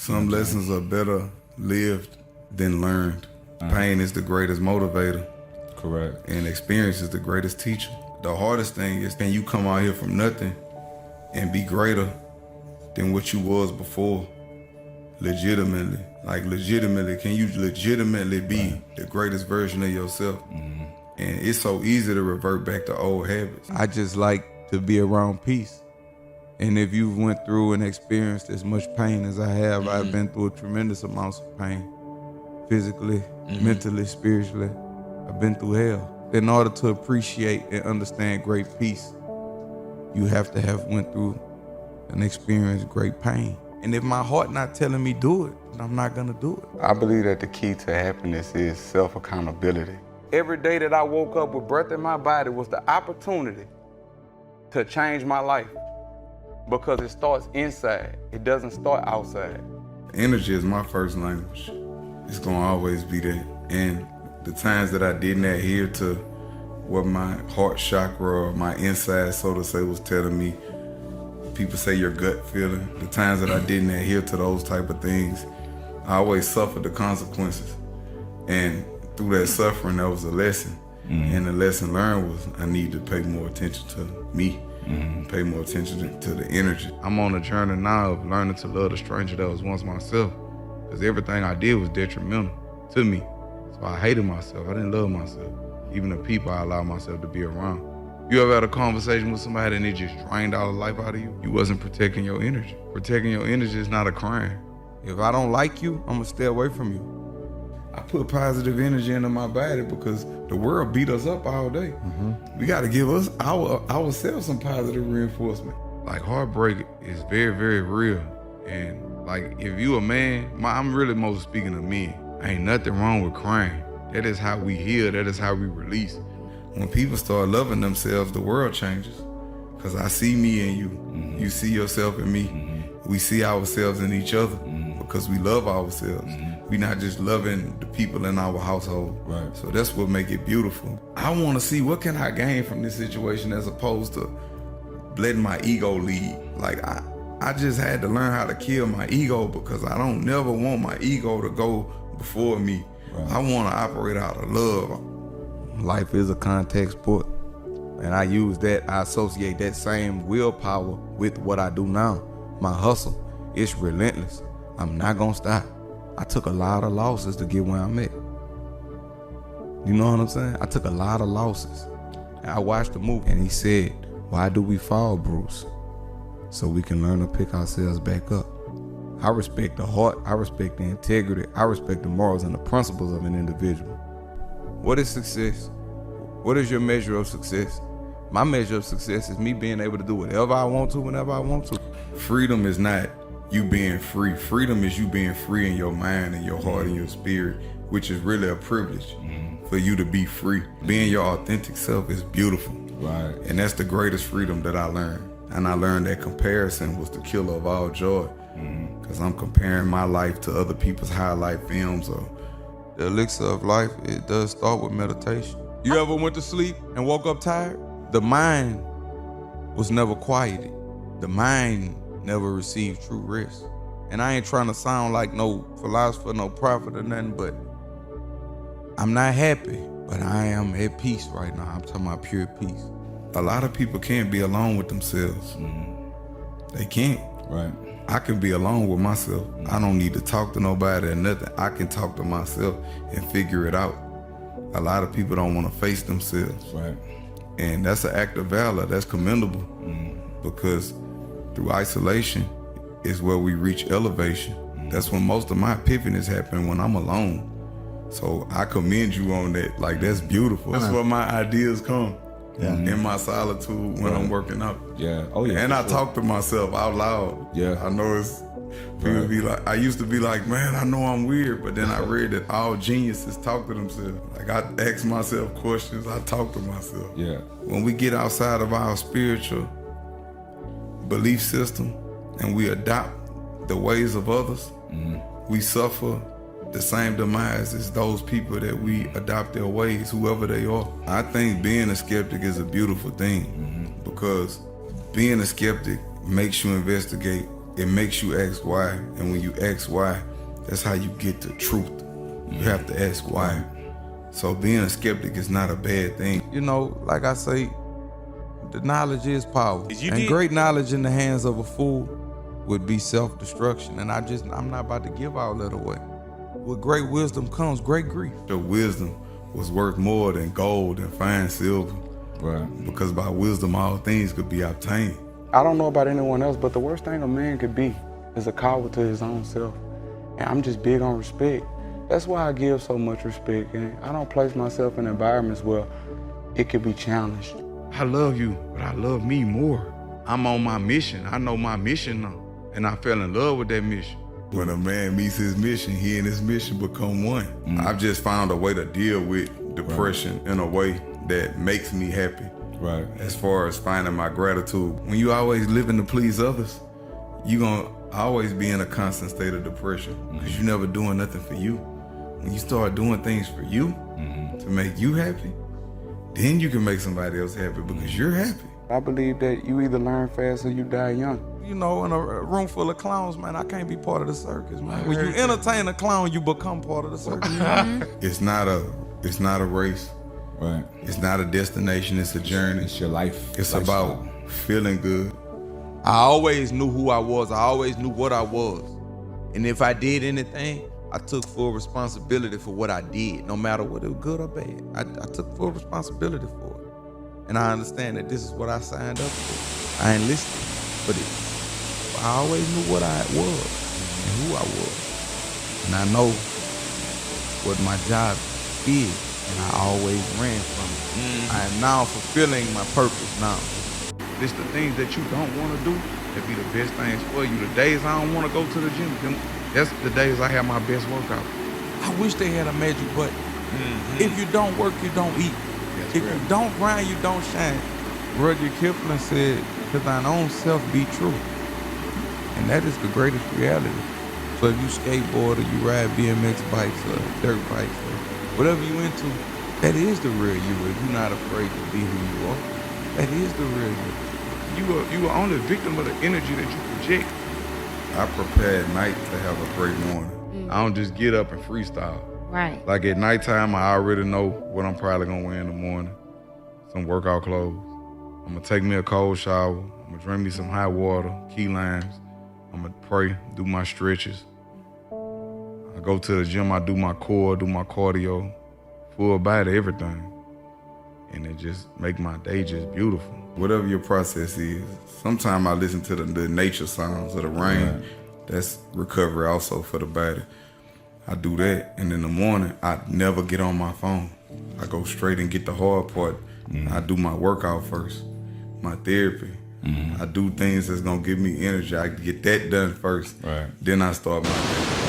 Some lessons are better lived than learned. Pain is the greatest motivator. Correct. And experience is the greatest teacher. The hardest thing is, can you come out here from nothing and be greater than what you was before? Legitimately. Like legitimately, can you legitimately be the greatest version of yourself? And it's so easy to revert back to old habits. I just like to be around peace. And if you went through and experienced as much pain as I have, I've been through a tremendous amounts of pain. Physically, mentally, spiritually. I've been through hell. In order to appreciate and understand great peace, you have to have went through and experienced great pain. And if my heart not telling me do it, then I'm not gonna do it. I believe that the key to happiness is self-accountability. Every day that I woke up with breath in my body was the opportunity to change my life, because it starts inside. It doesn't start outside. Energy is my first language. It's gonna always be that. And the times that I didn't adhere to what my heart chakra or my inside, so to say, was telling me, people say your gut feeling, the times that I didn't adhere to those type of things, I always suffered the consequences. And through that suffering, there was a lesson. And the lesson learned was I need to pay more attention to me, pay more attention to the energy. I'm on a journey now of learning to love the stranger that was once myself, because everything I did was detrimental to me. So I hated myself. I didn't love myself. Even the people I allowed myself to be around. You ever had a conversation with somebody and it just drained all the life out of you? You wasn't protecting your energy. Protecting your energy is not a crime. If I don't like you, I'm gonna stay away from you. I put positive energy into my body because the world beat us up all day. We gotta give us ourselves some positive reinforcement. Like heartbreak is very, very real. And like if you a man, I'm really most speaking of men. Ain't nothing wrong with crying. That is how we heal, that is how we release. When people start loving themselves, the world changes. Because I see me in you. You see yourself in me. We see ourselves in each other because we love ourselves. We not just loving the people in our household. Right. So that's what make it beautiful. I want to see what can I gain from this situation as opposed to letting my ego lead. Like I just had to learn how to kill my ego because I don't never want my ego to go before me. Right. I want to operate out of love. Life is a contact sport. And I associate that same willpower with what I do now. My hustle, it's relentless. I'm not gonna stop. I took a lot of losses to get where I'm at. You know what I'm saying? I took a lot of losses. And I watched the movie and he said, why do we fall, Bruce? So we can learn to pick ourselves back up. I respect the heart, I respect the integrity, I respect the morals and the principles of an individual. What is success? What is your measure of success? My measure of success is me being able to do whatever I want to, whenever I want to. Freedom is not you being free. Freedom is you being free in your mind and your heart and your spirit, which is really a privilege for you to be free. Being your authentic self is beautiful. Right. And that's the greatest freedom that I learned. And I learned that comparison was the killer of all joy. Because I'm comparing my life to other people's highlight films. Or the elixir of life, it does start with meditation. You ever went to sleep and woke up tired? The mind was never quieted. The mind never received true rest. And I ain't trying to sound like no philosopher, no prophet or nothing, but I'm not happy, but I am at peace right now. I'm talking about pure peace. A lot of people can't be alone with themselves. They can't. Right. I can be alone with myself. I don't need to talk to nobody or nothing. I can talk to myself and figure it out. A lot of people don't want to face themselves. Right. And that's an act of valor. That's commendable. Because through isolation is where we reach elevation. That's when most of my epiphanies happen, when I'm alone. So I commend you on that. Like, that's beautiful. That's where my ideas come. In my solitude when I'm working out. Yeah. Oh yeah. And I talk to myself out loud. Yeah. I know it's people be like, I used to be like, man, I know I'm weird, but then I read that all geniuses talk to themselves. Like, I ask myself questions, I talk to myself. Yeah. When we get outside of our spiritual belief system and we adopt the ways of others, we suffer the same demise as those people that we adopt their ways, whoever they are. I think being a skeptic is a beautiful thing because being a skeptic makes you investigate it makes you ask why. And when you ask why, that's how you get the truth. You have to ask why. So being a skeptic is not a bad thing. You know, like I say, the knowledge is power. And great knowledge in the hands of a fool would be self-destruction. And I'm not about to give all that away. With great wisdom comes great grief. The wisdom was worth more than gold and fine silver. Right. Because by wisdom, all things could be obtained. I don't know about anyone else, but the worst thing a man could be is a coward to his own self. And I'm just big on respect. That's why I give so much respect, and I don't place myself in environments where it could be challenged. I love you, but I love me more. I'm on my mission. I know my mission now, and I fell in love with that mission. When a man meets his mission, he and his mission become one. I've just found a way to deal with depression in a way that makes me happy. Right. As far as finding my gratitude. When you always living to please others, you gonna always be in a constant state of depression because you're never doing nothing for you. When you start doing things for you to make you happy, then you can make somebody else happy because you're happy. I believe that you either learn fast or you die young. You know, in a room full of clowns, man, I can't be part of the circus, man. When you entertain a clown, you become part of the circus. It's not a race. Right. It's not a destination, it's a journey. It's your life. It's lifestyle. about feeling good. I always knew who I was. I always knew what I was. And if I did anything, I took full responsibility for what I did, no matter whether it was good or bad. I took full responsibility for it. And I understand that this is what I signed up for. I enlisted for this. I always knew what I was and who I was. And I know what my job is, and I always ran from it. I am now fulfilling my purpose now. It's the things that you don't want to do that be the best things for you. The days I don't want to go to the gym, that's the days I have my best workout. I wish they had a magic button. If you don't work, you don't eat. If you don't grind, you don't shine. Rudyard Kipling said, "To thine own self be true." And that is the greatest reality. So if you skateboard or you ride BMX bikes or dirt bikes or whatever you into, that is the real you. If you're not afraid to be who you are, that is the real you. You are only a victim of the energy that you project. I prepare at night to have a great morning. I don't just get up and freestyle. Right. Like at nighttime, I already know what I'm probably gonna wear in the morning. Some workout clothes. I'm gonna take me a cold shower. I'm gonna drink me some hot water, key limes. I'm gonna pray, do my stretches. I go to the gym, I do my core, do my cardio, full body, everything. And it just make my day just beautiful. Whatever your process is, sometimes I listen to the nature sounds of the rain. Right. That's recovery also for the body. I do that, and in the morning, I never get on my phone. I go straight and get the hard part. I do my workout first, my therapy. I do things that's gonna give me energy. I get that done first. Right. Then I start my day.